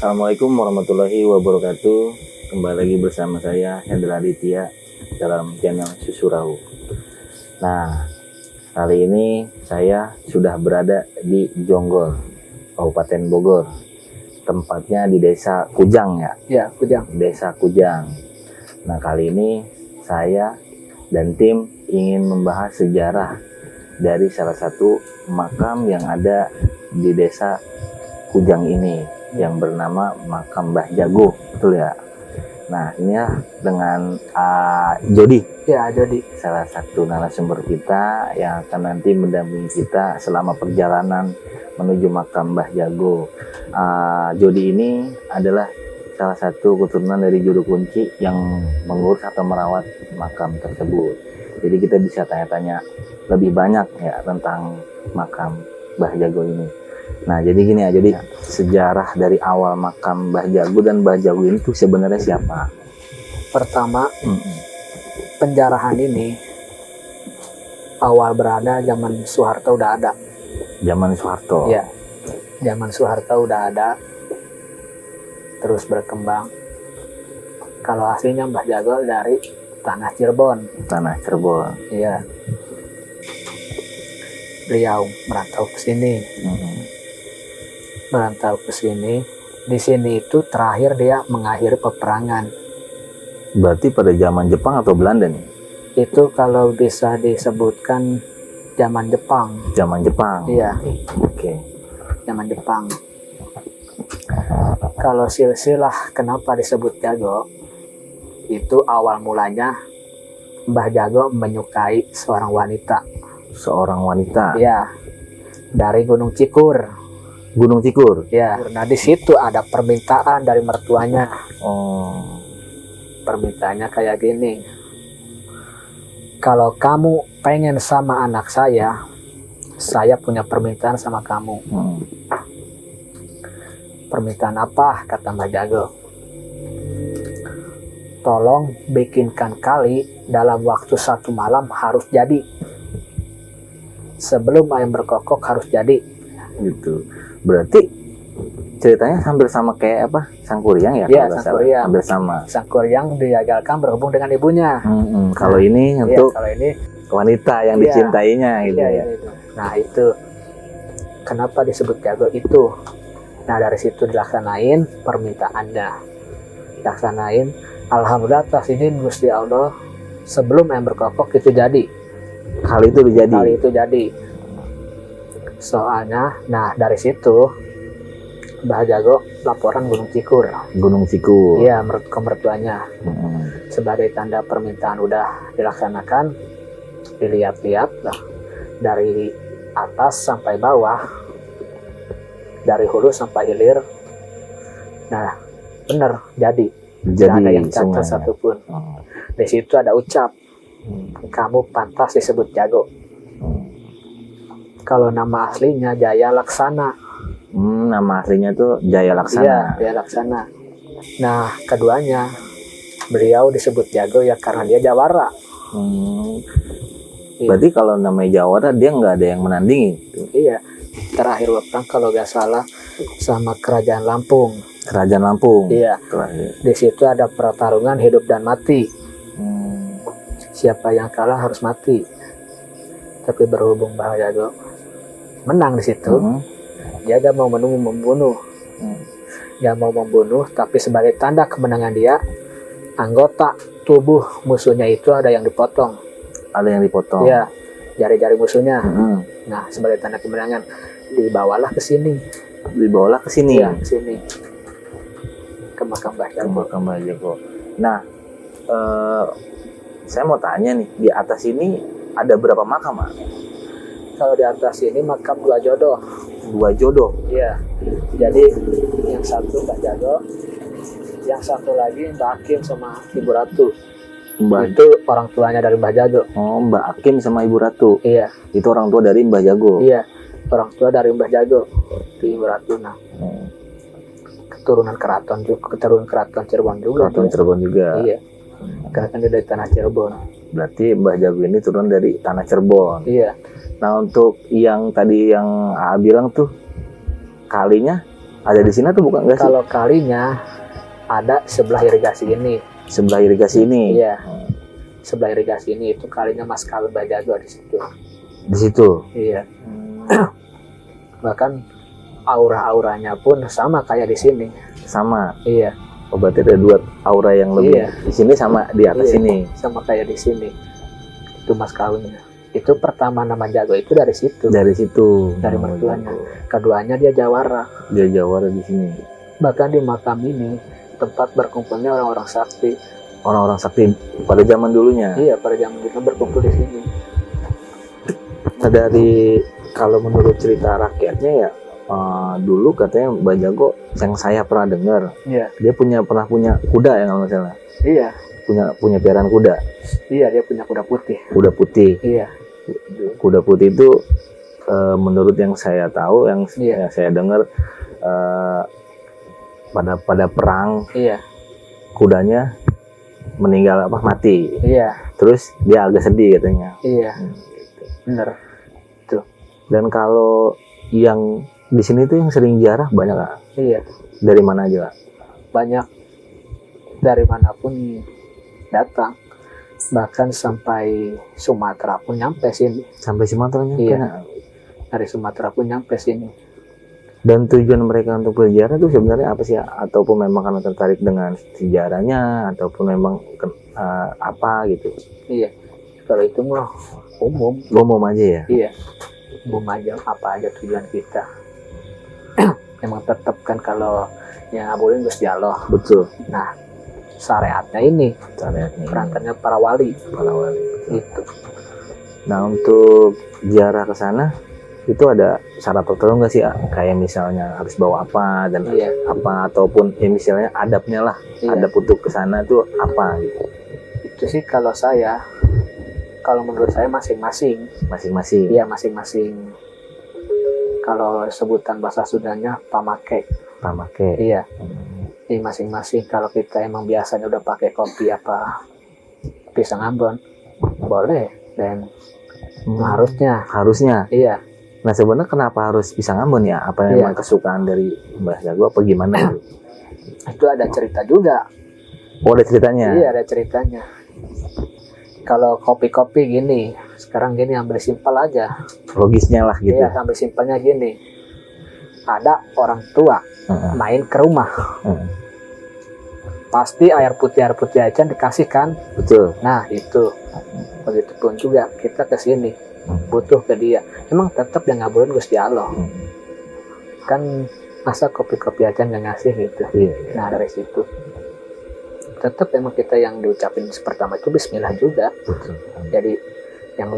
Assalamualaikum warahmatullahi wabarakatuh. Kembali lagi bersama saya Hendra Aditya dalam channel Susurau. Nah, kali ini saya sudah berada di Jonggol, Kabupaten Bogor. Tempatnya di Desa Kujang ya. Ya, Kujang. Desa Kujang. Nah, kali ini saya dan tim ingin membahas sejarah dari salah satu makam yang ada di Desa Kujang ini, yang bernama Makam Mbah Jago, betul ya? Nah, ini ya dengan Jody. Ya, Jody. Salah satu narasumber kita yang akan nanti mendampingi kita selama perjalanan menuju Makam Mbah Jago. Jody ini adalah salah satu keturunan dari juru kunci yang mengurus atau merawat makam tersebut. Jadi kita bisa tanya-tanya lebih banyak ya tentang makam Mbah Jago ini. Nah, jadi gini ya, jadi sejarah dari awal makam Mbah Jago dan Mbah Jago ini tuh sebenarnya siapa? Pertama, penjarahan ini awal berada zaman Soeharto udah ada. Zaman Soeharto. Ya, zaman Soeharto udah ada, terus berkembang. Kalau aslinya Mbah Jago dari tanah Cirebon. Tanah Cirebon. Iya. Beliau merantau ke sini. Merantau ke sini. Di sini itu terakhir dia mengakhiri peperangan. Berarti pada zaman Jepang atau Belanda nih? Itu kalau bisa disebutkan zaman Jepang. Zaman Jepang. Iya. Oke. Zaman Jepang. Kalau silsilah kenapa disebut Jago, itu awal mulanya Mbah Jago menyukai seorang wanita. Seorang wanita. Ya, dari Gunung Cikur. Gunung Cikur. Ya, nah di situ ada permintaan dari mertuanya. Oh. Permintaannya kayak gini. Kalau kamu pengen sama anak saya punya permintaan sama kamu. Permintaan apa? Kata Mbah Jago. Tolong bikinkan kali dalam waktu 1 malam harus jadi. Sebelum ayam berkokok harus jadi. Gitu. Berarti ceritanya hampir sama kayak apa? Sangkuriang ya? Iya, Sangkuriang. Hampir sama. Sangkuriang digagalkan berhubung dengan ibunya. Kalau ini untuk kalau ini wanita yang dicintainya gitu ya. Itu. Nah, itu kenapa disebut Jago itu. Nah, dari situ dilaksanain permintaannya. Dilaksanain. Alhamdulillah atas izin Gusti Allah sebelum ayam berkokok itu jadi. Kali itu jadi. Soalnya, nah dari situ Mbah Jago laporan Gunung Cikur. Gunung Cikur. Iya, ke mertuanya. Sebagai tanda permintaan udah dilaksanakan, dilihat-lihat lah dari atas sampai bawah, dari hulu sampai hilir. Nah, bener jadi. Tidak ada yang cacat satupun. Di situ ada ucap, kamu pantas disebut Jago. Kalau nama aslinya Jaya Laksana. Nama aslinya tuh Jaya Laksana. Iya, Jaya Laksana. Nah, keduanya beliau disebut Jago ya karena dia Jawara. Berarti kalau namanya Jawara dia nggak ada yang menandingi. Iya. Terakhir perang kalau nggak salah sama Kerajaan Lampung. Kerajaan Lampung. Iya. Terakhir. Di situ ada pertarungan hidup dan mati. Siapa yang kalah harus mati. Tapi berhubung Mbah Jago menang di situ, dia gak mau membunuh. Gak mau membunuh, tapi sebagai tanda kemenangan dia, anggota tubuh musuhnya itu ada yang dipotong. Ada yang dipotong. Iya, jari-jari musuhnya. Nah, sebagai tanda kemenangan, dibawalah ke sini. Dibawalah ke sini. Iya, ke sini. Ke makam Mbah Jago. Makam Mbah Jago. Nah, saya mau tanya nih, di atas ini ada berapa makam, Pak? Kalau di atas ini makam 2 jodoh. 2 jodoh? Iya. Jadi yang satu Mbah Jago, yang satu lagi Mbah Hakim sama Ibu Ratu. Itu orang tuanya dari Mbah Jago. Oh, Mbah Hakim sama Ibu Ratu. Iya. Itu orang tua dari Mbah Jago. Iya. Orang tua dari Mbah Jago. Itu Ibu Ratu. Nah. Keturunan keraton Cirebon juga. Keraton Cirebon juga. Iya. Karena kan dia dari tanah Cirebon. Berarti Mbah Jago ini turun dari tanah Cirebon. Iya. Nah, untuk yang tadi yang AA bilang tuh kalinya Ada di sini atau bukan enggak sih? Kalau kalinya ada sebelah irigasi ini. Sebelah irigasi ini. Iya. Sebelah irigasi ini itu kalinya Mas Kawin Mbah Jago di situ. Di situ. Iya. Bahkan aura-auranya pun sama kayak di sini. Sama. Iya. Oh, berarti ada dua aura yang lebih. Iya. Di sini sama di atas Iya, sini. sama kayak di sini. Itu Mas Kawinnya. Itu pertama nama Jago itu dari situ. Dari situ. Dari Nama mertuanya. Jago. Keduanya dia Jawara. Dia Jawara di sini. Bahkan di makam ini tempat berkumpulnya orang-orang sakti. Orang-orang sakti pada zaman dulunya. Iya, pada zaman itu berkumpul di sini. Nah, dari kalau menurut cerita rakyatnya ya, dulu katanya Mbah Jago yang saya pernah dengar, Iya. dia pernah punya kuda ya kalau nggak salah. Iya. Punya piaraan kuda. Iya, dia punya kuda putih. Kuda putih. Iya. Kuda putih itu menurut yang saya tahu, yang Iya. saya dengar, pada perang Iya. kudanya meninggal mati. Iya. Terus dia agak sedih katanya. Iya. Bener. Dan kalau yang di sini tuh yang sering ziarah banyak Kak? Iya. Dari mana aja Kak? Banyak dari manapun datang. Bahkan sampai Sumatera pun nyampe sini. Sampai Sumatera nyampe. Iya. Kak? Dari Sumatera pun nyampe sini. Dan tujuan mereka untuk berziarah itu sebenarnya apa sih? Ataupun memang karena tertarik dengan sejarahnya, ataupun memang apa gitu? Iya. Kalau itu mah umum. Umum aja ya? Iya. Umum aja, apa aja tujuan kita. Emang tetap kan kalau yang ngabulin Gusti Allah. Betul. Nah, syariatnya ini, Syariatnya ini. perangkatnya para wali. Para wali. Itu. Nah, untuk ziarah ke sana itu ada syarat tertentu nggak sih? Kayak misalnya harus bawa apa dan Iya. apa, ataupun ya misalnya adabnya lah. Iya. Adab untuk ke sana tuh apa gitu. Itu sih kalau menurut saya masing-masing. Masing-masing. Iya, masing-masing. Kalau sebutan bahasa Sundanya pamake. Pamake. Iya. Jadi masing-masing, kalau kita emang biasanya udah pakai kopi apa pisang Ambon, boleh. Dan harusnya. Iya. Nah, sebenarnya kenapa harus pisang Ambon ya? Apa Iya. memang kesukaan dari Mbah Jago apa gimana? Itu ada cerita juga. Oh, ada ceritanya. Iya, ada ceritanya. Kalau kopi-kopi gini, sekarang gini ambil simpel aja. Logisnya lah gitu. Iya, ambil simpelnya gini. Ada orang tua main ke rumah. Pasti air putih aja dikasih kan. Betul. Nah, itu. Begitupun juga kita ke sini butuh ke dia. Emang tetap yang ngabulin Gusti Allah. Kan masa kopi-kopi aja nggak ngasih gitu. Iya. Nah, dari situ tetap emang kita yang diucapin pertama itu bismillah juga. Betul. Jadi yang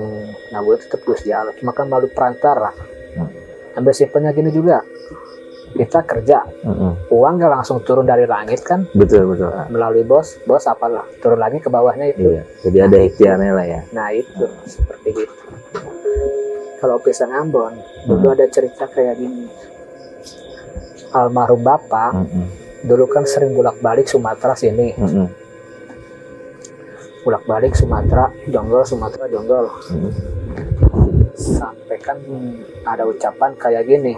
ngabulin tetap Gusti Allah. Cuma kan melalui perantara. Ambil simpelnya gini juga. Kita kerja. Uang nggak langsung turun dari langit kan. Betul. Melalui bos apalah. Turun lagi ke bawahnya itu. Iya. Jadi ada ikhtiarnya lah ya. Nah itu seperti itu. Kalau pisang Ambon dulu ada cerita kayak gini. Almarhum bapak dulu kan sering bolak-balik Sumatera sini. Bolak-balik Sumatera Jonggol. Sampai kan ada ucapan kayak gini.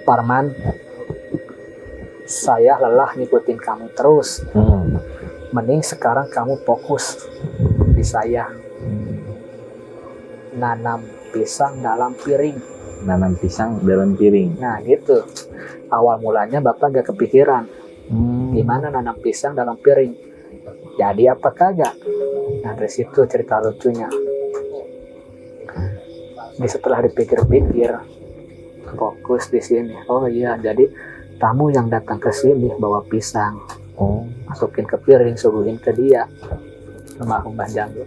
Parman, saya lelah ngikutin kamu terus. Mending sekarang kamu fokus di saya. Nanam pisang dalam piring. Nanam pisang dalam piring. Nah gitu. Awal mulanya bapak gak kepikiran. Gimana nanam pisang dalam piring. Jadi apa kagak? Nah dari situ cerita lucunya. Setelah dipikir-pikir, fokus di sini. Oh iya, jadi tamu yang datang ke sini bawa pisang. Masukin ke piring, suguhin ke dia. Almarhum Mbah Jago.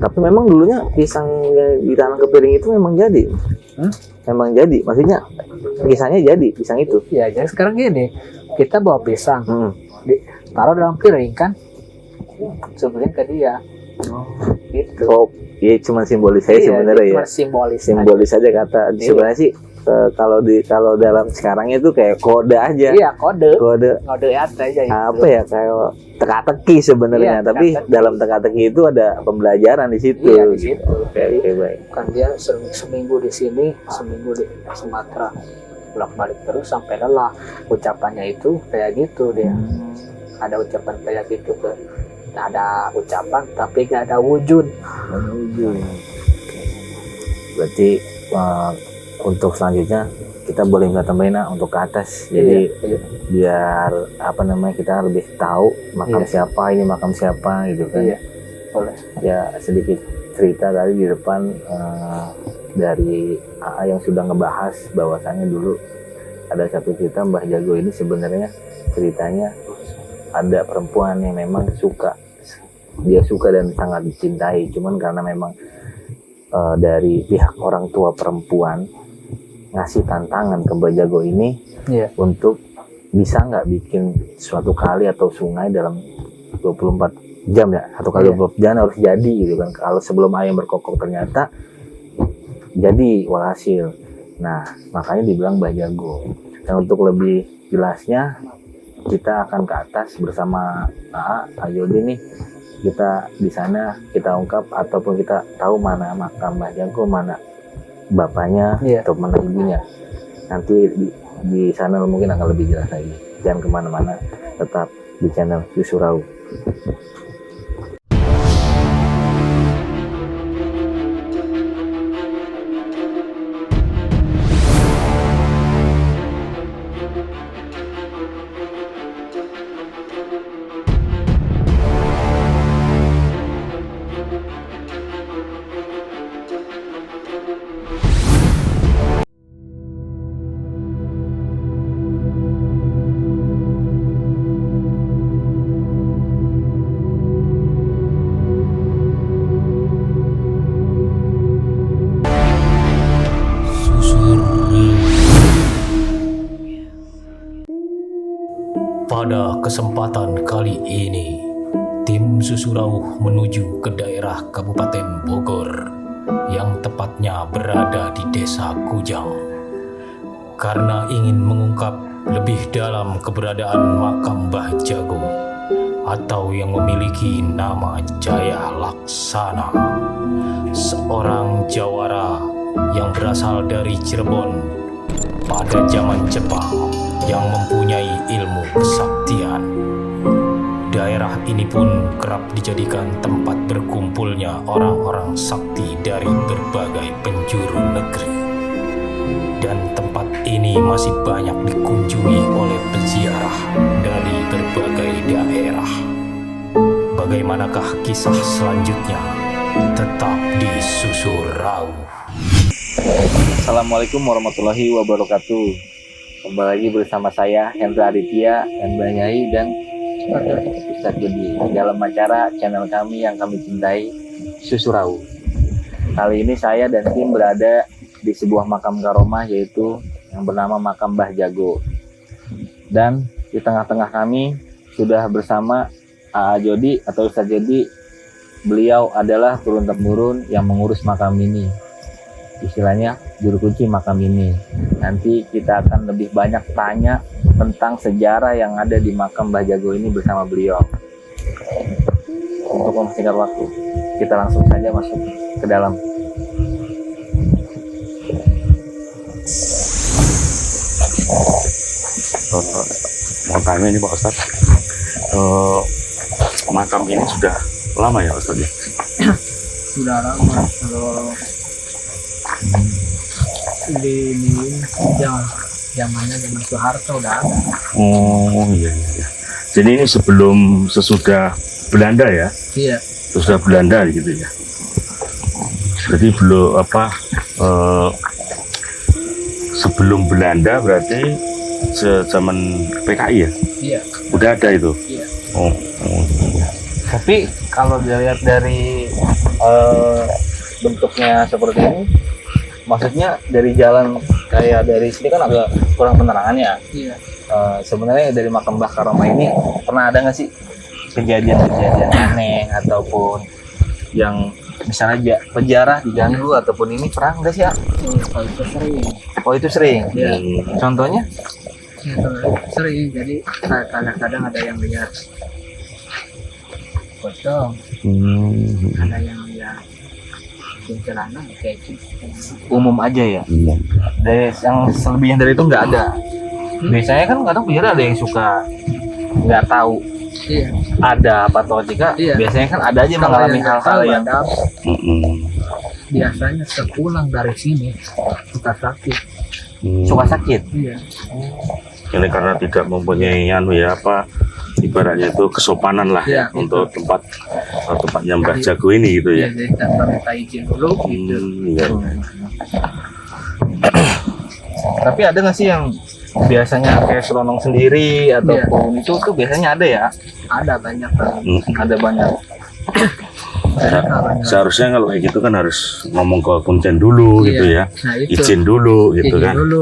Tapi memang dulunya pisang yang ditanam ke piring itu memang jadi. Memang jadi. Maksudnya kisahnya jadi pisang itu. Ya, jadi sekarang gini, kita bawa pisang, taruh dalam piring kan, suguhin ke dia. Gitu. Oh, iya cuma simbolis saya sebenarnya ya. Cuma simbolis Simbolis aja kata. Iya. Sebenarnya sih kalau dalam sekarang itu kayak kode aja. Iya, kode Kode aja itu. apa ya, kayak teka-teki sebenarnya, Iya, tapi teka-teki. dalam teka-teki itu ada pembelajaran di situ. Iya, di situ. Oke, baik. Kan dia seminggu di sini, seminggu di Sumatera, bolak-balik terus sampai lelah. Ucapannya itu kayak gitu dia. Ada ucapan kayak gitu ke, ada ucapan tapi gak ada wujud. Berarti untuk selanjutnya kita boleh minta tambahin untuk ke atas, jadi Iya. biar apa namanya, kita lebih tahu makam Iya. siapa, ini makam siapa gitu kan. Iya, boleh. Ya sedikit cerita tadi di depan dari AA yang sudah ngebahas bahwasannya dulu ada satu cerita Mbah Jago ini sebenarnya ceritanya ada perempuan yang memang dia suka dan sangat dicintai, cuman karena memang dari pihak orang tua perempuan ngasih tantangan ke Mbah Jago ini Iya. untuk bisa nggak bikin suatu kali atau sungai dalam 24 jam ya, satu kali 24 jam harus jadi gitu kan. Kalau sebelum ayam berkokok ternyata jadi walhasil. Nah makanya dibilang Mbah Jago. Dan untuk lebih jelasnya kita akan ke atas bersama Ayodi nih. Kita di sana kita ungkap ataupun kita tahu mana makam Mbah Jago, mana bapaknya atau mana ibunya. Nanti di sana mungkin akan lebih jelas lagi. Jangan kemana-mana, tetap di channel Susurau. Pada kesempatan kali ini, tim Susurau menuju ke daerah Kabupaten Bogor yang tepatnya berada di Desa Kujang karena ingin mengungkap lebih dalam keberadaan makam Mbah Jago atau yang memiliki nama Jaya Laksana, seorang jawara yang berasal dari Cirebon pada zaman Jepang yang mempunyai ilmu kesaktian. Daerah ini pun kerap dijadikan tempat berkumpulnya orang-orang sakti dari berbagai penjuru negeri. Dan tempat ini masih banyak dikunjungi oleh peziarah dari berbagai daerah. Bagaimanakah kisah selanjutnya? Tetap di Susurau. Assalamualaikum warahmatullahi wabarakatuh. Kembali lagi bersama saya Hendra Aditya dan Mbak Nyai dan Ustadz Jody dalam acara channel kami yang kami cintai, Susurau. Kali ini saya dan tim berada di sebuah makam karomah, yaitu yang bernama makam Mbah Jago. Dan di tengah-tengah kami sudah bersama AA Jody atau Ustadz Jody. Beliau adalah turun-temurun yang mengurus makam ini. Istilahnya juru kunci makam ini. Nanti kita akan lebih banyak tanya tentang sejarah yang ada di makam Mbah Jago ini bersama beliau. Untuk mempersingkat waktu, kita langsung saja masuk ke dalam. Mau tanya ini Pak Ustadz, makam ini sudah lama ya Ustadz ya? Sudah lama. Kalau di zamannya zaman Soeharto udah ada. Oh iya. Jadi ini sebelum sesudah Belanda ya? Iya. Sesudah Belanda gitu ya? Jadi belum sebelum Belanda berarti zaman PKI ya? Iya. Udah ada itu? Iya. Oh. Tapi kalau dilihat dari bentuknya seperti ini, maksudnya dari jalan kayak dari sini kan agak kurang penerangannya. Iya. Sebenarnya dari makam Mbah Karomah ini pernah ada nggak sih kejadian-kejadian aneh ataupun yang misalnya penjara diganggu ataupun ini perang nggak sih ya? Kalau itu sering. Oh itu sering. Ya, Contohnya? itu sering. Jadi kadang-kadang ada yang lihat pocong, ada yang lihat kuntilanak kayak gitu. Umum aja ya. Iya. Dari yang selebihnya dari itu nggak ada. Biasanya kan kadang penjara ada yang suka nggak tahu Iya. ada apa atau tidak. Iya. Biasanya kan ada aja Kalau mengalami yang hal-hal tahu yang ada, Mm-mm. biasanya sepulang dari sini suka sakit. suka sakit. Iya. Ini karena tidak mempunyai ibaratnya itu kesopanan lah Iya, ya untuk tempatnya Mbah Jago ini gitu Iya, ya. jadi tanpa minta izin dulu gitu. Iya. Tapi ada nggak sih yang biasanya kayak selonong sendiri ataupun itu tuh biasanya ada ya? Ada banyak banget. Ada banyak. Karena kalau Seharusnya kalau kayak gitu kan harus ngomong ke kuncen dulu Iya. gitu ya, nah itu izin dulu gitu izin kan. dulu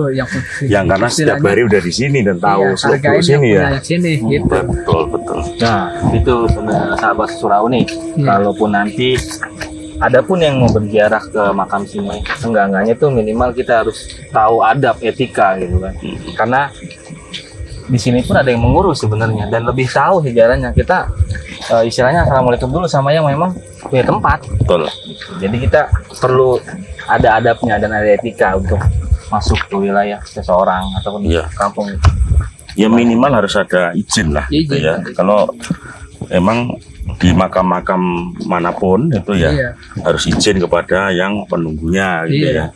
Yang karena setiap istilahnya, hari udah di sini dan tahu iya, seluk hargain sini yang ya. punya sini gitu. Betul. Nah itu sahabat Surau nih. Iya. Kalaupun nanti ada pun yang mau berziarah ke makam sini, seenggak-enggaknya tuh minimal kita harus tahu adab etika gitu kan. Karena di sini pun ada yang mengurus sebenarnya dan lebih tahu sejarahnya. Kita istilahnya assalamualaikum dulu sama yang memang punya tempat. Betul. Jadi kita perlu ada adabnya dan ada etika untuk masuk ke wilayah seseorang ataupun Iya. kampung. Ya minimal harus ada izin lah gitu Izin. ya. Kalau emang di makam-makam manapun itu ya Iya. harus izin kepada yang penunggunya gitu Iya. ya.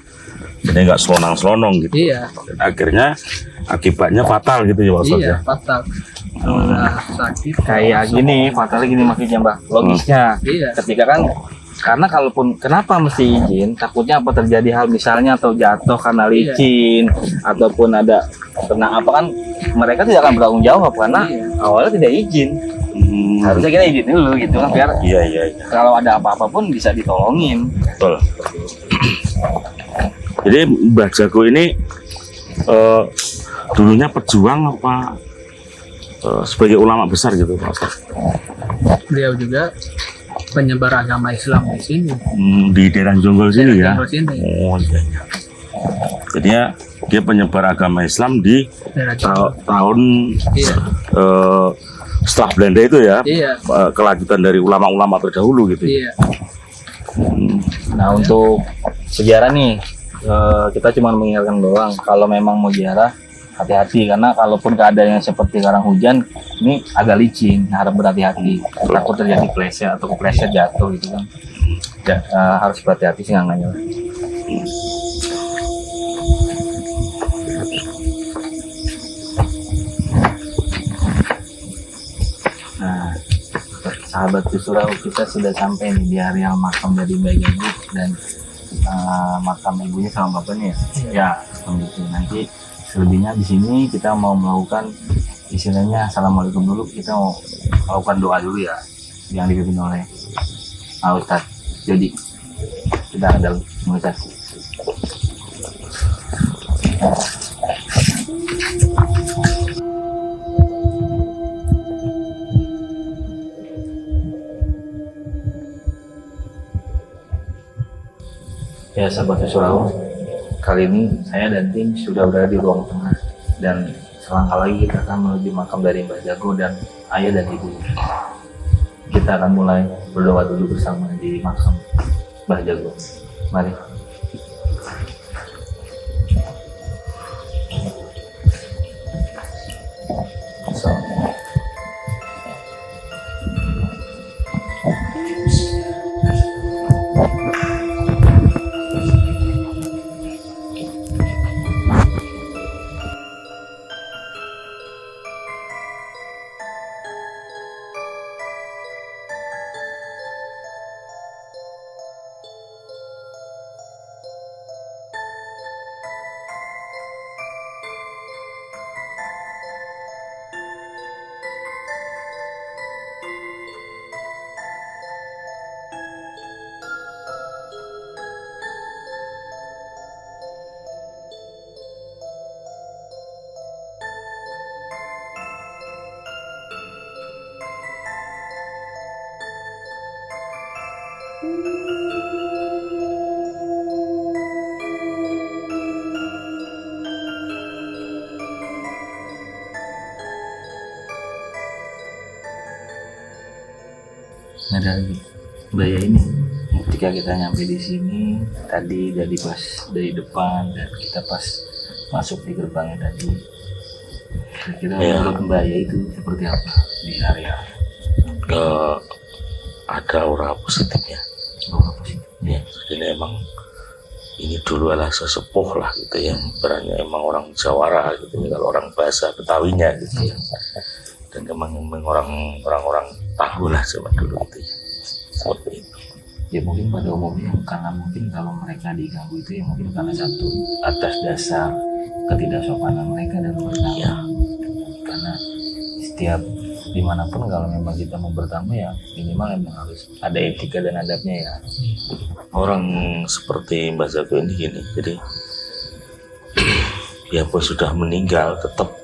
Jadi nggak selonang-selonong gitu. Iya. Dan akhirnya akibatnya fatal gitu ya maksudnya. Iya, fatal. Kalau udah sakit Kayak gini, fatalnya gini maksudnya Mbak. Logisnya. Iya. Ketika kan karena kalaupun kenapa mesti izin, takutnya apa terjadi hal misalnya atau jatuh karena licin ataupun ada kena apa kan mereka tidak akan bertanggung jawab karena Iya. awalnya tidak izin. Harusnya kita izin dulu gitu kan biar Iya. kalau ada apa-apa pun bisa ditolongin. Betul. Jadi Mbah Jago ini dulunya pejuang apa sebagai ulama besar gitu Pak Ustaz? beliau juga penyebar agama Islam di sini. Di daerah Jonggol sini ya. Daerah sini. Oh iya. Jadinya dia penyebar agama Islam di Daerah Jawa. tahun Iya. setelah Belanda itu ya. Iya. Kelanjutan dari ulama-ulama terdahulu gitu. Iya. Nah untuk sejarah nih kita cuma mengingatkan doang kalau memang mau ziarah hati-hati karena kalaupun keadaannya seperti sekarang hujan ini agak licin harus berhati-hati takut terjadi pleset atau kepleset jatuh gitu kan ya, harus berhati-hati sih nggak Nah sahabat Surau kita sudah sampai nih di area makam dari Mbak Jago dan makam ibunya sama bapaknya ya begitu nanti selebihnya di sini kita mau melakukan istilahnya assalamualaikum dulu kita mau melakukan doa dulu ya yang dipimpin oleh Ustadz jadi kita ada mengucap ya sahabat Surau kali ini saya dan tim sudah berada di ruang tengah dan selangkah lagi kita akan menuju makam dari Mbah Jago dan ayah dan ibunya. Kita akan mulai berdoa dulu bersama di makam Mbah Jago. Mari. So. nggak ada lagi budaya ini. Ketika kita nyampe di sini tadi dari depan dan kita pas masuk di gerbangnya tadi, kira-kira Ya. menurut Mbak ya itu seperti apa di area Ada aura positifnya. Aura positif? Ya, jadi emang ini dulu adalah sesepuh lah gitu ya, berarti emang orang Jawara gitu ya, kalau orang bahasa Betawinya gitu ya. Dan emang orang-orang tahu lah zaman dulu gitu ya, seperti itu. Ya mungkin pada umumnya karena mungkin kalau mereka diganggu itu ya mungkin karena satu atas dasar ketidaksopanan mereka dalam bertamu. Iya. Karena setiap dimanapun kalau memang kita mau bertamu ya minimal memang harus ada etika dan adabnya ya. Orang seperti Mbak Jago ini gini, jadi biarpun sudah meninggal tetap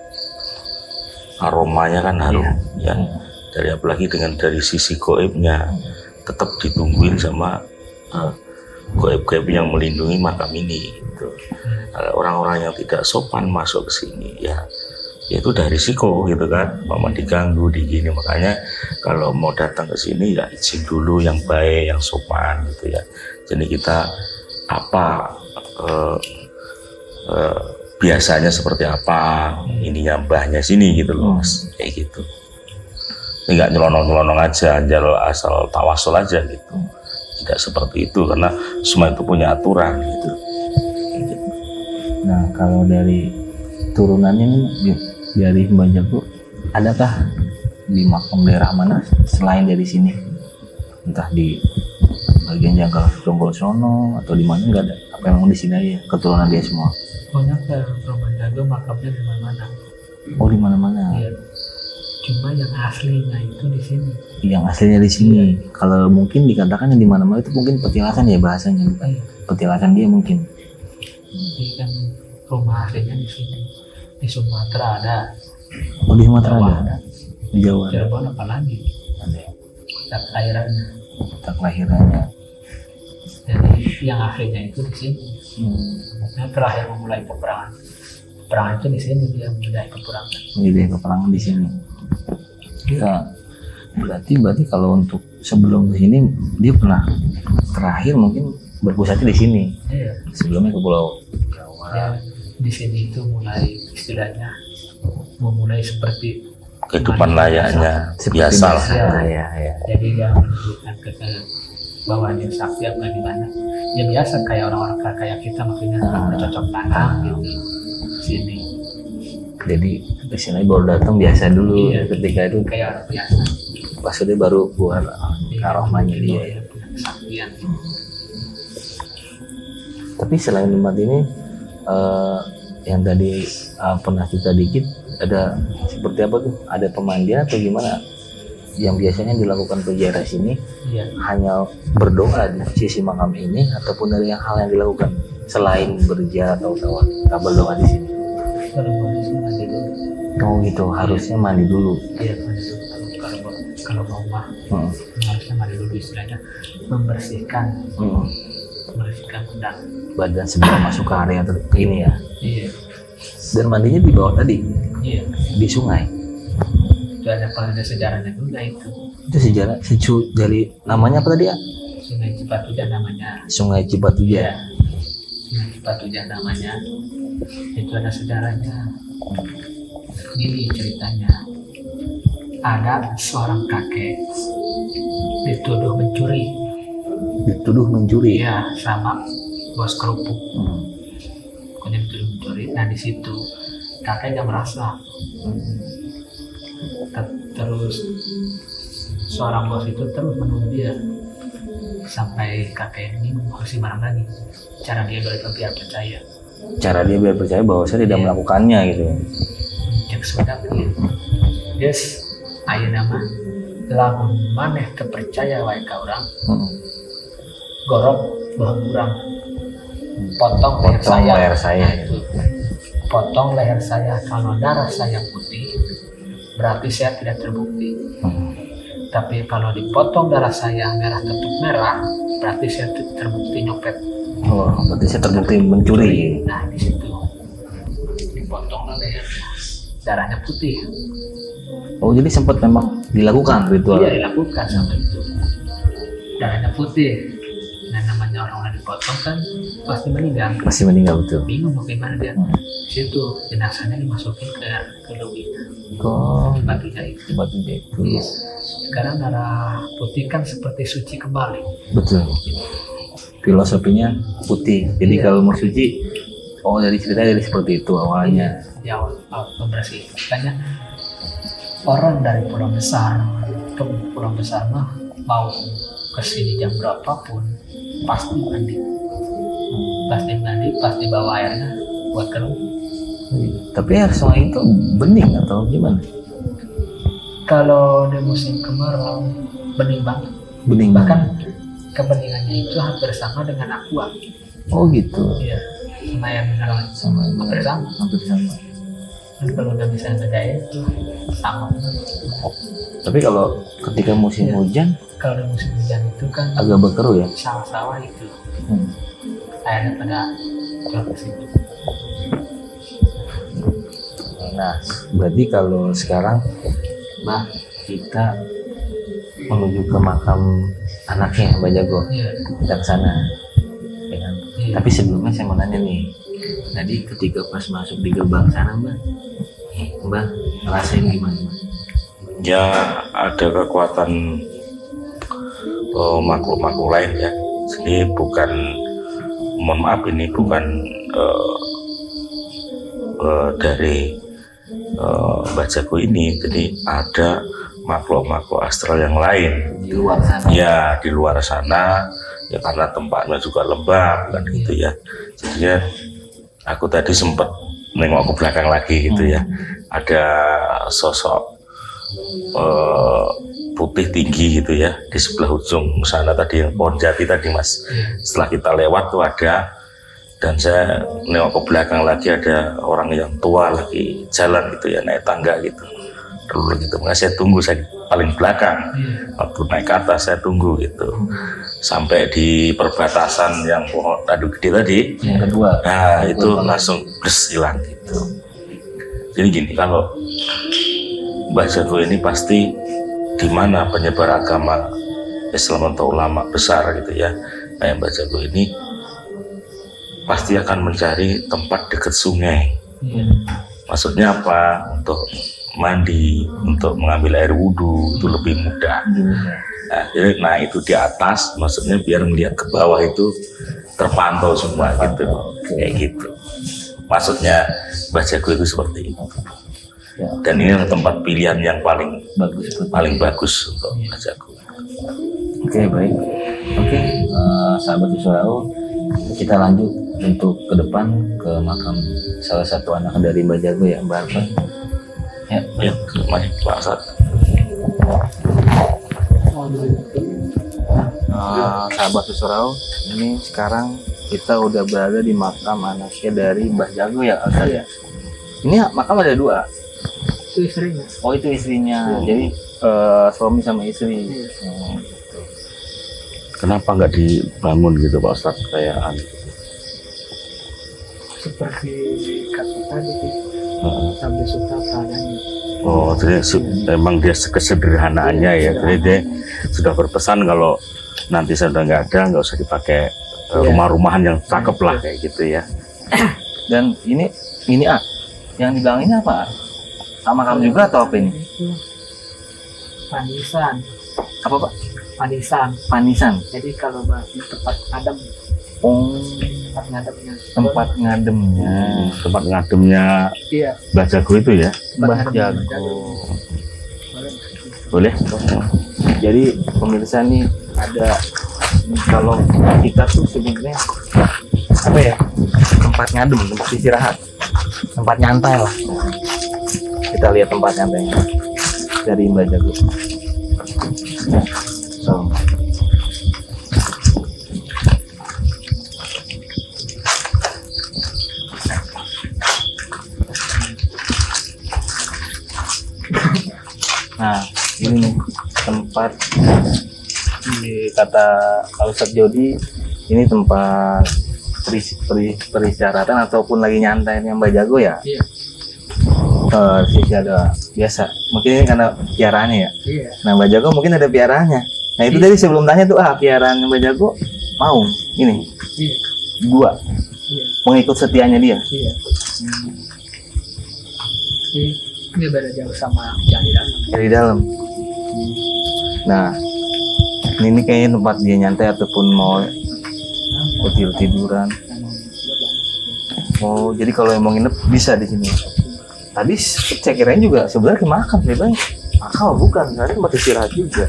aromanya kan harum ya. Dari apalagi dari sisi goibnya tetap ditungguin sama goib-goib yang melindungi makam ini gitu. Orang-orang yang tidak sopan masuk ke sini ya itu udah risiko gitu kan, mama diganggu digini. Makanya kalau mau datang ke sini ya izin dulu yang baik, yang sopan gitu ya. Jadi kita biasanya seperti apa ininya mbahnya sini gitu loh, kayak gitu. Ini nggak nyelonong-nyelonong aja, asal tawasul aja gitu. Tidak seperti itu karena semua itu punya aturan gitu. Nah kalau dari turunannya nih dari Mbak Jago, adakah di makam daerah mana selain dari sini? Entah di bagian Jangkar Jonggol sono atau di mana, nggak ada? Apa memang di sini aja keturunan dia semua? Banyak ya Roman Jago makamnya di mana-mana. Oh di mana-mana. Iya. Cuma yang aslinya itu di sini. Yang aslinya di sini. Kalau mungkin dikatakan yang di mana-mana itu mungkin petilasan ya bahasanya, bukan? Petilasan dia mungkin. Jadi kan rumah aslinya di sini. Di Sumatera ada. Oh di Sumatera Jawa ada. Di Jawa ada. Cirebon apalagi. Ada. Kota kelahirannya. Kota kelahirannya. Jadi yang aslinya itu di sini. Nah, terakhir memulai peperangan. Peperangan itu di sini dia memulai peperangan. Jadi peperangan di sini. Ya, berarti kalau untuk sebelum ke sini dia pernah terakhir mungkin berpusatnya di sini. Iya. Sebelumnya ke Pulau Jawa. Ya, di sini itu mulai istilahnya memulai seperti Kehidupan layaknya Seperti biasa lah. Ya. jadi dia menunjukkan ke bahwa dia sakti apa gimana. Ya biasa kayak orang-orang kayak kita maksudnya bercocok tanam gitu sini. Jadi ke sini baru datang biasa dulu. Iya. Ketika itu Kayak orang biasa. pas dia baru buat karomanya dia. Ya, punya kesaktian. Tapi selain tempat ini yang tadi pernah cerita dikit, ada seperti apa tuh? Ada pemandian atau gimana? Yang biasanya dilakukan peziarah sini Iya. hanya berdoa di sisi makam ini ataupun ada hal yang dilakukan selain berziarah atau berdoa di sini? Kalau mau di sini mandi dulu. Oh gitu, harusnya mandi dulu. Iya mandi dulu. Kalau mau mah harusnya mandi dulu istilahnya membersihkan badan. Badan sebelum masuk ke area ini ya. Iya. Dan mandinya di bawah tadi, Iya. di sungai. Itu ada sejarahnya juga itu. Itu sejarah dari namanya apa tadi ya? Sungai Cipatujah namanya. Sungai Cipatujah. Sungai Cipatujah namanya. Itu ada sejarahnya. Ini ceritanya. Ada seorang kakek dituduh mencuri. Dituduh mencuri. Iya, sama bos kerupuk. Pokoknya dituduh mencuri. Nah di situ kakeknya merasa. Terus seorang bos itu terus menuduh dia sampai kakek ini harus marah lagi. Cara dia biar percaya. Cara dia biar percaya bahwa saya tidak melakukannya gitu. Cek sebentar dia. Yes, ayo nama lamun maneh kepercaya wae ka urang. Gorok bahan urang. Potong leher saya. Nah, itu. Potong leher saya, kalau darah saya putih berarti saya tidak terbukti. Tapi kalau dipotong darah saya merah tetap merah, berarti saya terbukti nyopet. Oh, berarti saya terbukti mencuri. Nah di situ dipotong leher, darahnya putih. Oh, jadi sempat memang dilakukan ritual. Iya dilakukan sama itu. darahnya putih. Nah namanya orang udah dipotong kan pasti meninggal. Masih meninggal betul. Bingung mau gimana dia. Di situ jenazahnya dimasukin ke Lewi. Oh, Batunya itu. batunya itu. Iya. Sekarang darah putih kan seperti suci kembali. Betul. Filosofinya putih. Jadi Iya. kalau mau suci, oh dari ceritanya dari seperti itu awalnya. Di awal pembersih. Makanya orang dari pulau besar ke pulau besar mah mau kesini jam berapapun pasti mandi. Pasti mandi, pasti bawa airnya buat keruh. Tapi air sungai itu bening atau gimana? Kalau di musim kemarau bening banget. Bening Bahkan banget. kebeningannya itu hampir sama dengan aqua. Oh gitu. Iya. Sama yang mineral Sama hampir sama. hampir sama. Dan kalau udah bisa bedain itu sama. Tapi kalau ketika musim Iya. hujan Kalau di musim hujan itu kan agak berkeruh ya. sawah-sawah itu Hmm. airnya pada keluar ke situ. Nah, berarti kalau sekarang Mbah kita menuju ke makam anaknya Mbah Jago, Iya. kita ke sana. Ya kan? Iya. Tapi sebelumnya saya mau nanya nih. Tadi ketika pas masuk di gerbang sana Mbah ngerasain gimana Mbah? Ya ada kekuatan makhluk-makhluk lain ya. Ini bukan, mohon maaf, ini bukan dari Mbah Jago ini. Jadi ada makhluk-makhluk astral yang lain. Di luar sana. Ya di luar sana ya, karena tempatnya juga lembab kan gitu ya. Jadinya aku tadi sempat nengok ke belakang lagi gitu ya. Ada sosok putih tinggi gitu ya di sebelah ujung sana tadi, yang pohon jati tadi Mas. Setelah kita lewat tuh ada, dan saya nengok ke belakang lagi ada orang yang tua lagi jalan gitu ya, naik tangga gitu dulu gitu. Makanya saya tunggu, saya di paling belakang. Waktu naik ke atas saya tunggu gitu sampai di perbatasan yang pohon tadi gede tadi. Yang kedua. Nah itu langsung hilang gitu. Jadi gini, kalau Mbah Jago ini pasti di mana penyebar agama Islam atau ulama besar gitu ya, kayak Mbah Jago ini pasti akan mencari tempat dekat sungai. Maksudnya apa? Untuk mandi, untuk mengambil air wudhu itu lebih mudah. Nah itu di atas, maksudnya biar melihat ke bawah itu terpantau semua gitu, kayak gitu. Maksudnya Mbah Jago itu seperti itu. Ya. Dan ini adalah tempat pilihan yang paling bagus. untuk Mbah Jago. Oke, baik. Oke, sahabat Susurau, kita lanjut untuk ke depan ke makam salah satu anak dari Mbah Jago ya, Mbah Arfa. Ya, Ya, mari Pak Ustad. Sahabat Susurau, ini sekarang kita udah berada di makam anaknya dari Mbah Jago ya, Ustaz ya. Ini makam ada dua. Itu istrinya. Oh itu istrinya, jadi suami sama istri. Oh, gitu. Kenapa nggak dibangun gitu Pak Ustad, kayak Seperti kata tadi sampai suka keadaannya. oh, jadi memang dia kesederhanaannya ya. Jadi dia sudah berpesan kalau nanti saya udah nggak ada, nggak usah dipakai rumah-rumahan yang cakep lah kayak gitu ya. Dan ini yang di belakang ini apa? Makam juga atau apa ini? Itu panisan. Apa Pak? Panisan. Panisan. Jadi kalau bahasnya tempat ngadem, Oh, tempat ngademnya. tempat ngademnya. Tempat ngademnya Iya. Mbah Jago itu ya. Mbah Jago. Boleh? Jadi pemirsa nih ada, kalau kita tuh sebenarnya apa ya, tempat ngadem, tempat istirahat, tempat nyantai lah. Kita lihat tempat nyantainya dari Mbah Jago. So. Nah, ini nih tempat, kata Pak Ustadz Jody, ini tempat peristirahatan ataupun lagi nyantai yang Mbah Jago ya. Iya. Sisi ada biasa, mungkin ini karena piaraannya ya. Iya. Nah Mbah Jago mungkin ada piaraannya. Nah itu tadi sebelum tanya tuh piaraan Mbah Jago mau ini Iya. gua Iya. mengikut setianya dia. Iya. Ini beda jauh sama yang di dalam. Dari dalam. Nah ini kayaknya tempat dia nyantai ataupun mau tiduran. Oh jadi kalau yang mau nginep bisa di sini. Tadi saya kirain juga sebenarnya makan sih bang. Akal bukan, tadi tempat istirahat juga.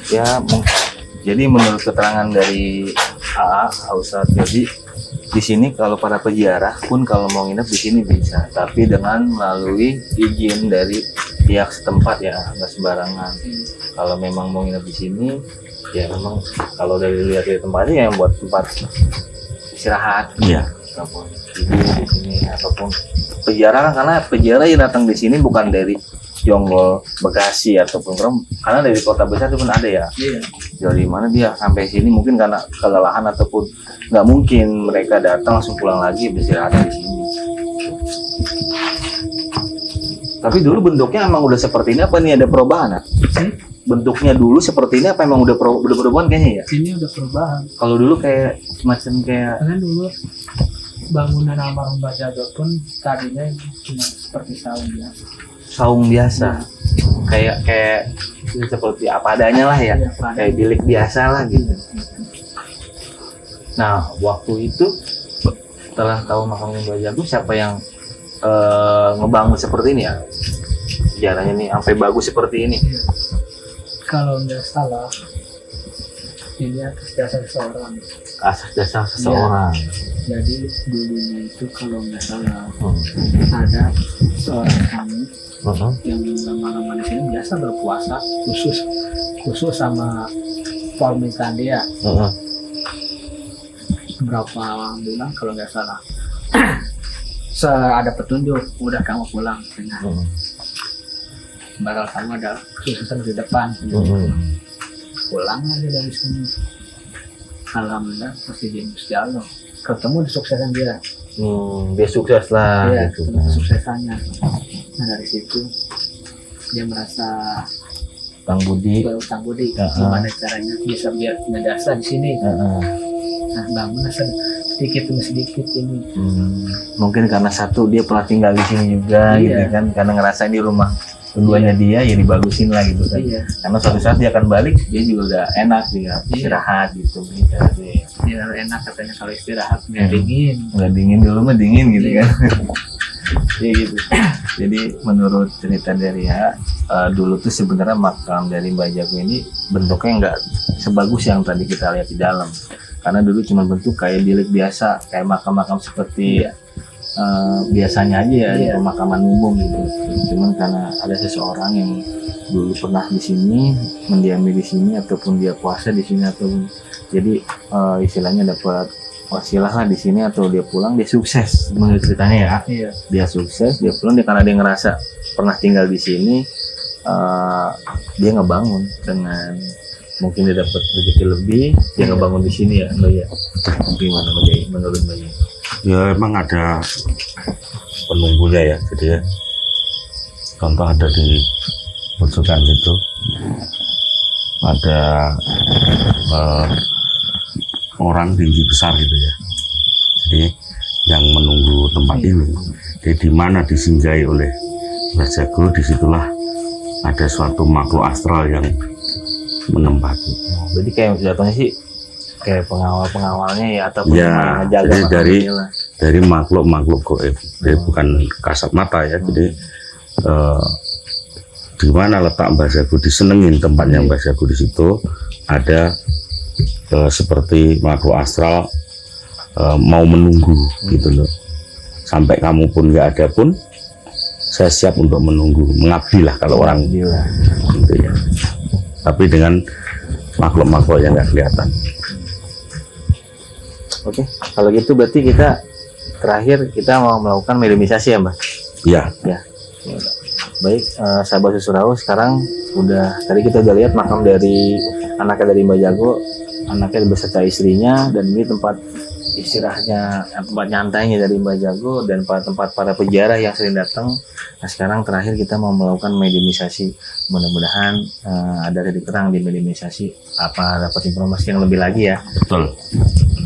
Ya, jadi menurut keterangan dari Ustadz, jadi di sini kalau para peziarah pun kalau mau nginep di sini bisa, tapi dengan melalui izin dari pihak setempat ya, nggak sembarangan. Kalau memang mau nginep di sini, ya memang kalau dari lihat tempatnya yang buat tempat istirahat, Iya. ataupun tidur di sini, ataupun peziarah kan, karena peziarah yang datang di sini bukan dari Jonggol, Bekasi ataupun karena dari kota besar itu pun ada ya. Iya. Dari mana dia sampai sini mungkin karena kelelahan ataupun nggak mungkin mereka datang langsung pulang lagi beristirahat di sini. Tapi dulu bentuknya emang udah seperti ini apa nih ada perubahan? Bentuknya dulu seperti ini apa emang udah perubahan kayaknya ya? Ini udah perubahan. Kalau dulu kayak semacam kayak Karena dulu bangunan almarhum Mbah Jago pun tadinya cuma seperti saung biasa. saung biasa, kayak seperti apa adanya lah ya, Iya, apa kayak bilik biasa lah gitu. Nah waktu itu setelah tahu makam Mbah Jago, siapa yang ngebangun seperti ini ya? Sejarahnya nih sampai bagus seperti ini. Iya. Kalau nggak salah, ini atas jasa seseorang. Asas dasar seseorang. Jadi dulunya itu kalau nggak salah ada seorang tamu yang lama-lama di sini biasa berpuasa khusus sama permintaan dia berapa bulan kalau nggak salah. Ada petunjuk udah kamu pulang bakal kamu ada khususan di depan pulang aja dari sini. Alhamdulillah pasti dia Gusti Allah ketemu di suksesan dia. Dia sukses lah Iya, gitu. kesuksesannya. Nah dari situ dia merasa Bang Budi. berutang budi, gimana caranya bisa biar ngedasa di sini. Nah bangun sedikit demi sedikit ini. Mungkin karena satu dia pernah tinggal di sini juga Iya. gitu kan, karena ngerasain di rumah keduanya dia ya dibagusin lah gitu kan. Iya, Karena suatu saat dia akan balik, dia juga udah enak dia istirahat gitu. dia enak katanya kalau istirahat nggak dingin. Nggak dingin dulu mah dingin gitu Iya. kan. Iya gitu. Jadi menurut cerita dari dulu tuh sebenarnya makam dari Mbah Jago ini bentuknya nggak sebagus yang tadi kita lihat di dalam. Karena dulu cuma bentuk kayak bilik biasa, kayak makam-makam seperti biasanya aja ya di Iya. pemakaman umum gitu. Cuman karena ada seseorang yang dulu pernah di sini, mendiami di sini ataupun dia puasa di sini ataupun jadi istilahnya dapat wasilah lah di sini atau dia pulang dia sukses menurut ceritanya ya. Iya, Dia sukses, dia pulang dia karena dia ngerasa pernah tinggal di sini, dia ngebangun dengan mungkin dia dapat rezeki lebih, dia ngebangun di sini ya, Mbak ya. Gimana Mbak Jai, menurut Mbak Jai? Ya emang ada penunggunya ya, jadi ya contoh ada di pojokan situ ada orang tinggi besar gitu ya, jadi yang menunggu tempat ini. Jadi di mana disinggahi oleh Mbah Jago, disitulah ada suatu makhluk astral yang menempati. Jadi kayak jatuhnya sih kayak pengawal-pengawalnya ya ataupun Ya, yang ngejaga jadi makam dari- ini lah. Dari makhluk-makhluk goib, jadi bukan kasat mata ya. Jadi di mana letak Mbah Jago, disenengin tempatnya Mbah Jago, di situ ada seperti makhluk astral mau menunggu gitu loh. Sampai kamu pun nggak ada pun, saya siap untuk menunggu, mengabdi lah kalau orang Gila. gitu ya. Tapi dengan makhluk-makhluk yang nggak kelihatan. Oke, kalau gitu berarti kita terakhir kita mau melakukan mediumisasi ya Mbak? Ya, Baik, sahabat Susurau, sekarang tadi kita udah lihat makam dari anaknya dari Mbah Jago, anaknya beserta istrinya, dan ini tempat istirahatnya, tempat nyantainya dari Mbah Jago dan tempat para peziarah yang sering datang. Nah sekarang terakhir kita mau melakukan mediumisasi, mudah-mudahan ada titik terang di mediumisasi, apa dapat informasi yang lebih lagi ya. Betul.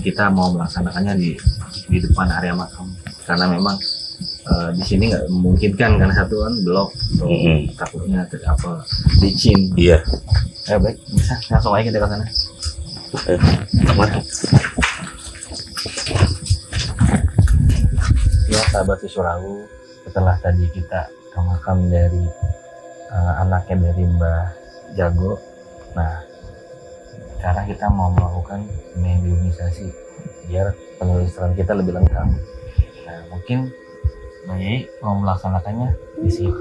Kita mau melaksanakannya di depan area makam, karena memang di sini nggak memungkinkan karena satu kan blok, so, takutnya apa licin. Iya. Ya baik, bisa langsung aja kita ke sana. Mari. Ya sahabat Susurawu, setelah tadi kita ke makam dari anaknya dari Mbah Jago, nah sekarang kita mau melakukan mediumisasi biar penelusuran kita lebih lengkap. Nah mungkin Mbak Yai mau melaksanakannya di sini.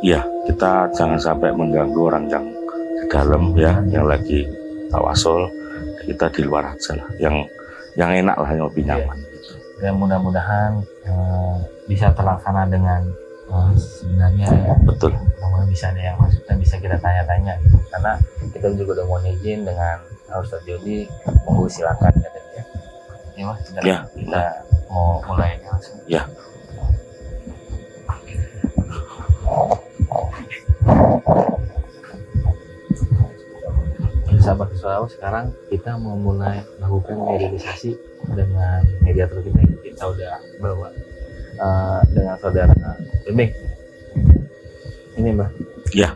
Iya, kita jangan sampai mengganggu orang yang di dalam ya, yang lagi tawasul. Kita di luar aja lah, yang enak lah, yang lebih nyaman. Dan mudah-mudahan bisa terlaksana dengan sebenarnya ya. Betul. Mudah-mudahan bisa ada yang masuk dan bisa kita tanya-tanya gitu. Karena kita juga udah mau izin dengan Ustadz Jody, monggo silakan ya tadi ya. Ya Mas, Ya. kita mau mulai langsung. Ya. Sahabat Susurawu, sekarang kita mau mulai melakukan mediumisasi dengan mediator kita yang kita udah bawa dengan saudara Bebek. Ini Mbak. Ya.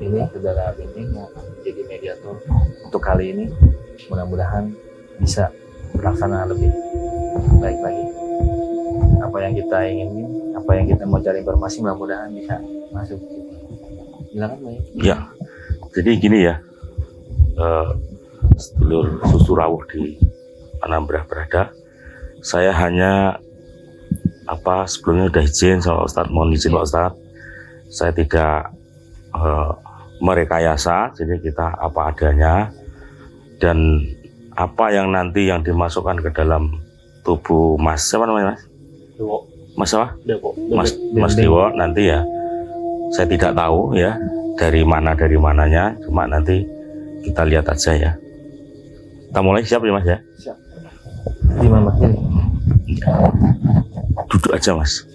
Ini saudara Bebek yang akan menjadi mediator untuk kali ini. Mudah-mudahan bisa terlaksana lebih baik lagi. Apa yang kita inginin, apa yang kita mau cari informasi, mudah-mudahan bisa masuk. Silakan Mbak. Ya. Jadi gini ya, sedulur Susurawu di Anambra berada, saya hanya sebelumnya udah izin sama Ustadz, mohon izin Pak Ustadz, saya tidak merekayasa, jadi kita apa adanya, dan apa yang nanti yang dimasukkan ke dalam tubuh Mas, siapa namanya Mas? Dewo. Mas apa? Dewo. Mas Dewo nanti ya, saya tidak tahu ya dari mananya, cuma nanti kita lihat aja ya. Kita mulai, siap ya Mas ya? Siap. Di mana Mas ini? Duduk aja Mas.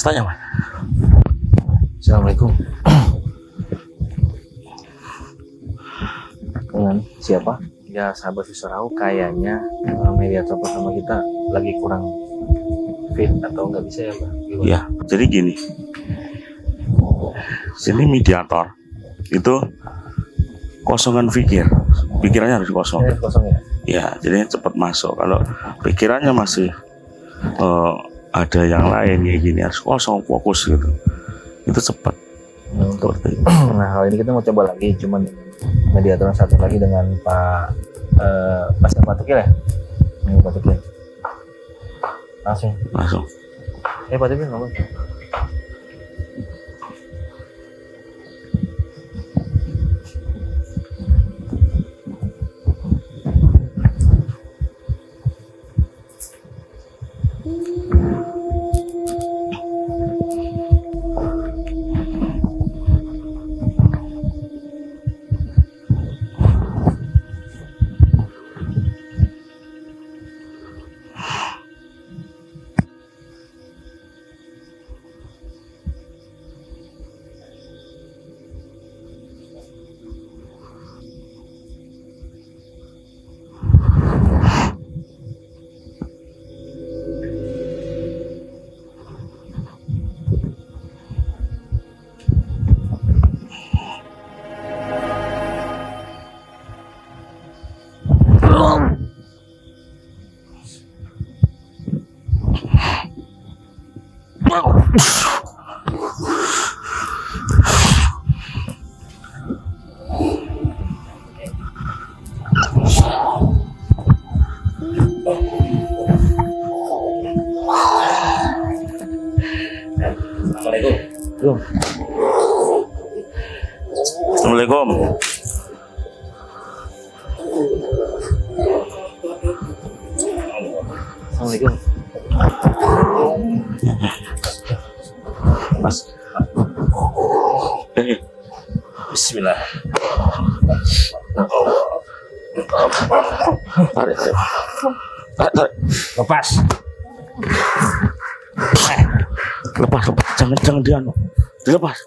Tanya Mas. Assalamualaikum. Dengan siapa? Ya sahabat Susurawu, kayaknya mediator pertama kita lagi kurang fit atau nggak bisa ya Mbak? Gimana? Ya, jadi gini. Sini mediator itu kosongan pikir. Pikirannya harus kosong. Ini kosong ya? Ya, jadi cepat masuk. Kalau pikirannya masih ada yang lain kayak gini, harus kosong, fokus gitu. Itu cepat. Nah, untuk Seperti itu. nah hal ini kita mau coba lagi, cuman mediator satu lagi dengan Pak Pak Tukil ya? Ini Pak Tukil. Langsung. Pak Tukil ngomong. Assalamualaikum. Assalamualaikum. Assalamualaikum. Mas. Bismillah. Tarik. Lepas. Lepas. Jangan dia. Dilepas.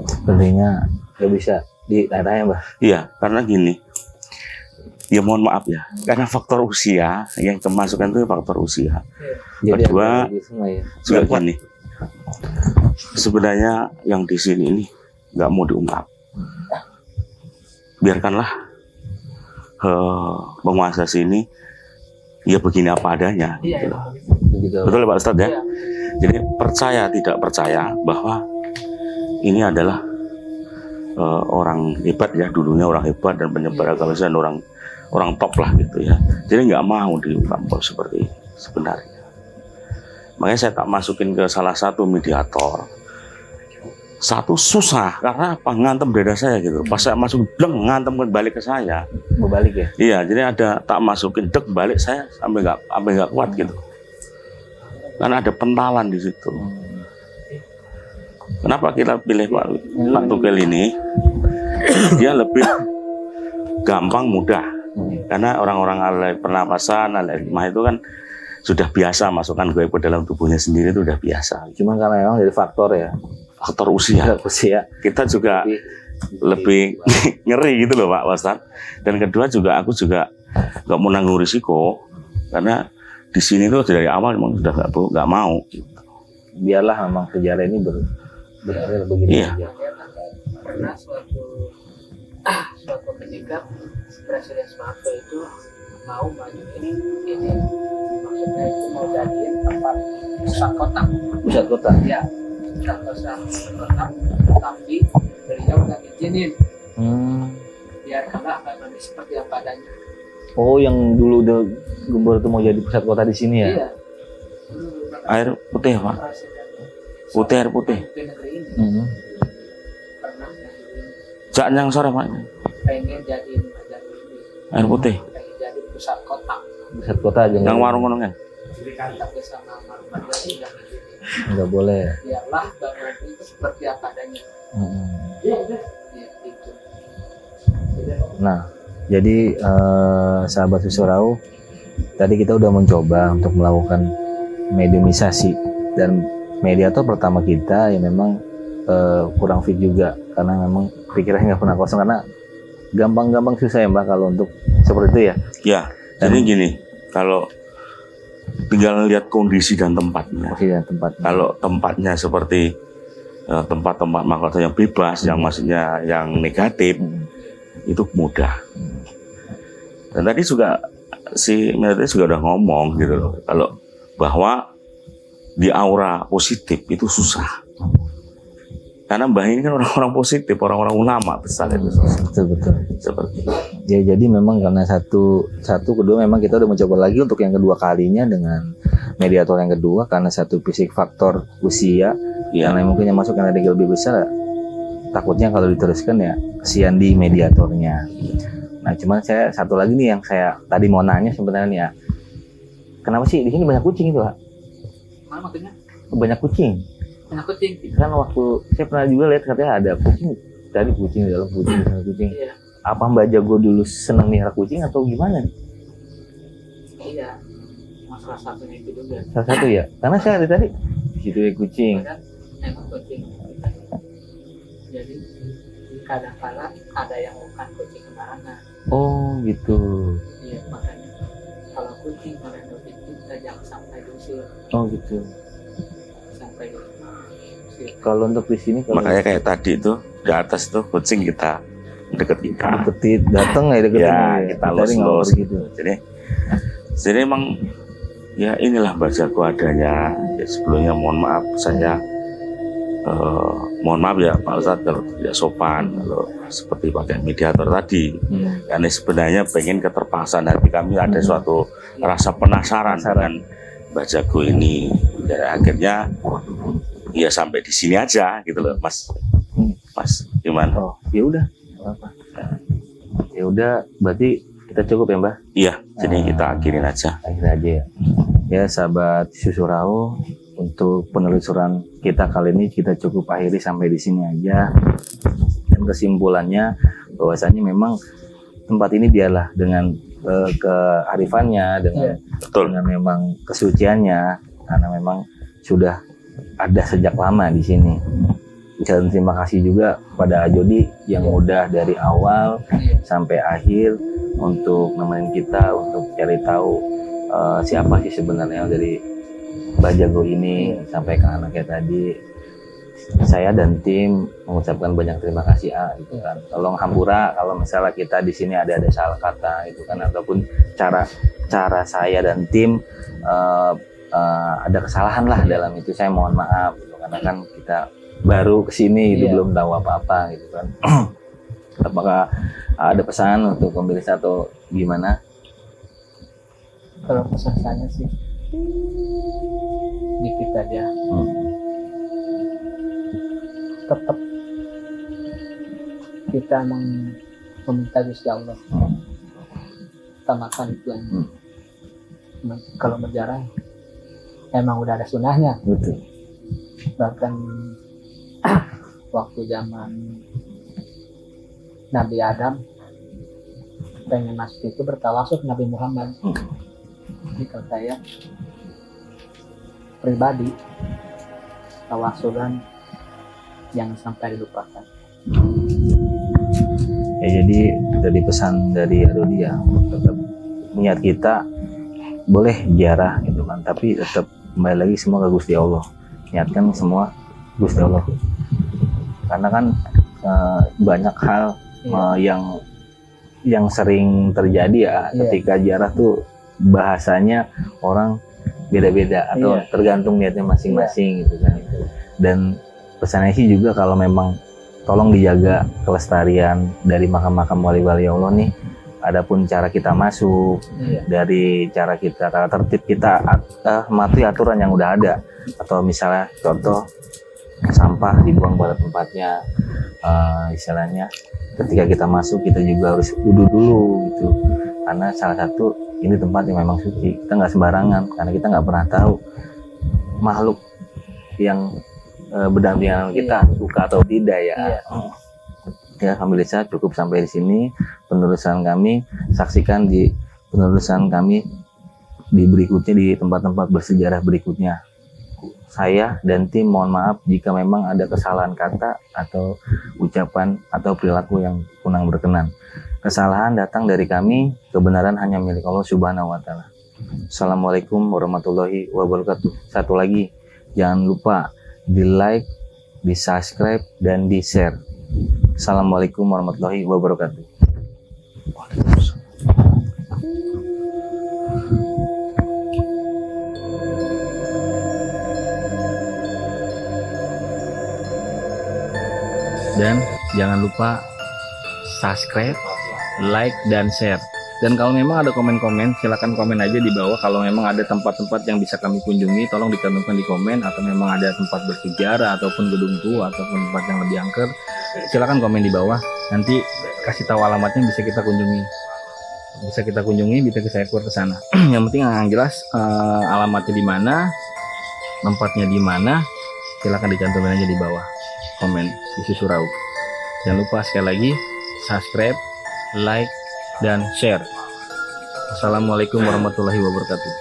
Sepertinya nggak bisa ditanya, Mbah. Iya, karena gini. Ya mohon maaf ya, karena faktor usia yang kemasukan itu faktor usia. Jadi Kedua, ada gitu semua ya. juga gini. Sebenarnya yang di sini ini nggak mau diungkap. Biarkanlah penguasa sini ya begini apa adanya. Iya, Gitu. Begitu. Betul ya Pak Ustadz ya? Iya. Jadi percaya tidak percaya bahwa ini adalah orang hebat ya, dulunya orang hebat dan penyebar agama Islam, orang top lah gitu ya. Jadi nggak mau diungkap seperti ini sebenarnya. Makanya saya tak masukin ke salah satu mediator. Satu susah karena apa? Ngantem dada saya gitu. Pas saya masuk bleng ngantem balik ke saya. Mau balik ya? Iya, jadi ada tak masukin dek balik saya sampai nggak kuat gitu. Karena ada pentalan di situ. Kenapa kita pilih Pak Tugel ini? Dia lebih gampang, mudah. Karena orang-orang alai pernapasan, alai hikmah itu kan sudah biasa masukkan goib ke dalam tubuhnya sendiri, itu udah biasa. Cuman karena memang dari faktor ya. Faktor usia. Usia. Kita juga lebih ngeri gitu loh Pak Ustadz. Dan kedua juga aku juga nggak mau nanggung risiko karena di sini tuh dari awal memang sudah nggak mau. Biarlah memang sejarah ini berakhir begini Iya. aja. Karena suatu ketika Presiden Soeharto itu mau majuin ini, maksudnya itu mau jadiin tempat pusat kota. Pusat kota. Ya, pusat kota, tapi beliau nggak izinin. Biarkanlah Banyuwangi seperti apa adanya. Oh, yang dulu udah gubernur itu mau jadi pusat kota di sini ya? Iya. Air putih Pak. Putih, air putih. Pemimpin negeri ini pernah ngajuin Jak yang sore Pak. pengen jadiin Banyuwangi Air putih. pengen jadi pusat kota. Pusat kota aja Yang warung ngono kan. Tapi sama Banyuwangi nggak boleh. biarlah Banyuwangi itu seperti apa adanya. Ya, gitu. Nah, jadi sahabat Susurau, tadi kita udah mencoba untuk melakukan mediumisasi dan mediator pertama kita yang memang kurang fit juga karena memang pikirannya nggak pernah kosong karena gampang-gampang susah ya Mbak kalau untuk seperti itu ya. Ya, jadi gini, kalau tinggal lihat kondisi dan tempatnya. Posisi dan tempat. Kalau tempatnya seperti tempat-tempat mahkota yang bebas, yang maksudnya yang negatif, itu mudah. Dan tadi juga si Melati juga udah ngomong gitu loh, kalau bahwa di aura positif itu susah. Karena Mbah ini kan orang-orang positif, orang-orang ulama besar itu susah. Betul. Seperti itu. Ya jadi memang karena satu kedua memang kita udah mencoba lagi untuk yang kedua kalinya dengan mediator yang kedua karena satu fisik faktor usia Ya, karena mungkin yang masuk energi lebih besar takutnya kalau diteruskan ya kesian di mediatornya. Nah cuman saya satu lagi nih yang saya tadi mau nanya sebenarnya nih ya, kenapa sih di sini banyak kucing itu Pak? Mana maksudnya? Banyak kucing. Banyak kucing. Kan waktu saya pernah juga lihat katanya ada kucing tadi kucing di dalam kucing di sana kucing. Iya. Apa Mbak Jago dulu senang melihara kucing atau gimana? Iya. Salah satunya itu juga. Salah satu ya, karena saya lihat tadi di situ ya kucing. Kan emang kucing. Jadi kadang-kala ada yang bukan kucing sembarangan. Oh gitu. Iya, makanya kalau kucing merendam itu kita jangan sampai diusir, Oh gitu. sampai diusir Kalau untuk di sini kalau Makanya kayak tadi tuh di atas tuh kucing kita deket kita. deketin datang ya deketin Ya, ya. kita Tadi nggak los-los gitu. Jadi emang ya inilah Mbah Jago adanya. Ya, sebelumnya mohon maaf saya mohon maaf ya Pak Ustadz kalau tidak sopan kalau seperti pakai mediator tadi. Karena sebenarnya pengen keterpaksaan hati kami ada suatu rasa penasaran dengan Mbah Jago ini. Dan akhirnya ya sampai di sini aja gitu loh Mas. Mas gimana? Oh, ya udah, nggak apa. Ya udah, berarti kita cukup ya Mbah. Iya, jadi kita akhirin aja. Akhirnya aja ya. Ya sahabat Susurau, untuk penelusuran kita kali ini kita cukup akhiri sampai di sini aja. Dan kesimpulannya bahwasanya memang tempat ini biarlah dengan kearifannya, dengan Betul. dengan memang kesuciannya, karena memang sudah ada sejak lama di sini. Dan terima kasih juga pada Jody yang udah dari awal sampai akhir untuk nemenin kita untuk cari tahu siapa sih sebenarnya dari Mbah Jago ini sampai ke anaknya tadi. Saya dan tim mengucapkan banyak terima kasih gitu kan. Tolong hampura kalau misalnya kita di sini ada salah kata itu kan, ataupun cara saya dan tim ada kesalahan lah dalam itu, saya mohon maaf gitu. Karena kan kita baru kesini itu belum tahu apa-apa gitu kan. Apakah ada pesan untuk pemirsa atau gimana? Kalau pesan saya sih dikit aja, tetap kita meminta Gusti Allah utamakan itu yang kalau berjarah emang udah ada sunahnya. Betul. Bahkan waktu zaman Nabi Adam pengen masuk itu bertawasul Nabi Muhammad. Jadi kalau saya pribadi, tawasulan jangan sampai dilupakan. Ya jadi dari pesan dari Arodi ya, tetap niat kita boleh ziarah gitu kan, tapi tetap kembali lagi semua ke Gusti Allah. Niatkan semua Gusti Allah. Karena kan banyak hal yang sering terjadi ya ketika ziarah tuh bahasanya orang beda-beda atau tergantung niatnya masing-masing gitu kan. Dan pesannya sih juga kalau memang tolong dijaga kelestarian dari makam-makam wali-wali Allah nih. Adapun cara kita masuk, dari cara kita, tata tertib kita, mematuhi aturan yang udah ada. Atau misalnya contoh sampah dibuang pada tempatnya, istilahnya ketika kita masuk kita juga harus wudu dulu gitu. Karena salah satu ini tempat yang memang suci, kita nggak sembarangan karena kita nggak pernah tahu makhluk yang berdampingan kita suka atau tidak ya. Ya, kami bisa cukup sampai di sini penelusuran kami. Saksikan di penelusuran kami di berikutnya, di tempat-tempat bersejarah berikutnya. Saya dan tim mohon maaf jika memang ada kesalahan kata atau ucapan atau perilaku yang kurang berkenan. Kesalahan datang dari kami, kebenaran hanya milik Allah Subhanahu wa Ta'ala. Assalamualaikum warahmatullahi wabarakatuh. Satu lagi, jangan lupa di like, di subscribe, dan di share. Assalamualaikum warahmatullahi wabarakatuh. Dan jangan lupa subscribe, like, dan share. Dan kalau memang ada komen-komen, silakan komen aja di bawah. Kalau memang ada tempat-tempat yang bisa kami kunjungi, tolong dicantumkan di komen. Atau memang ada tempat bersejarah ataupun gedung tua ataupun tempat yang lebih angker, silakan komen di bawah. Nanti kasih tahu alamatnya, bisa kita kunjungi. Bisa saya keluar ke sana. Yang penting yang jelas alamatnya di mana, tempatnya di mana, silakan dicantumin aja di bawah komen di Susurau. Jangan lupa sekali lagi subscribe, like, dan share. Assalamualaikum warahmatullahi wabarakatuh.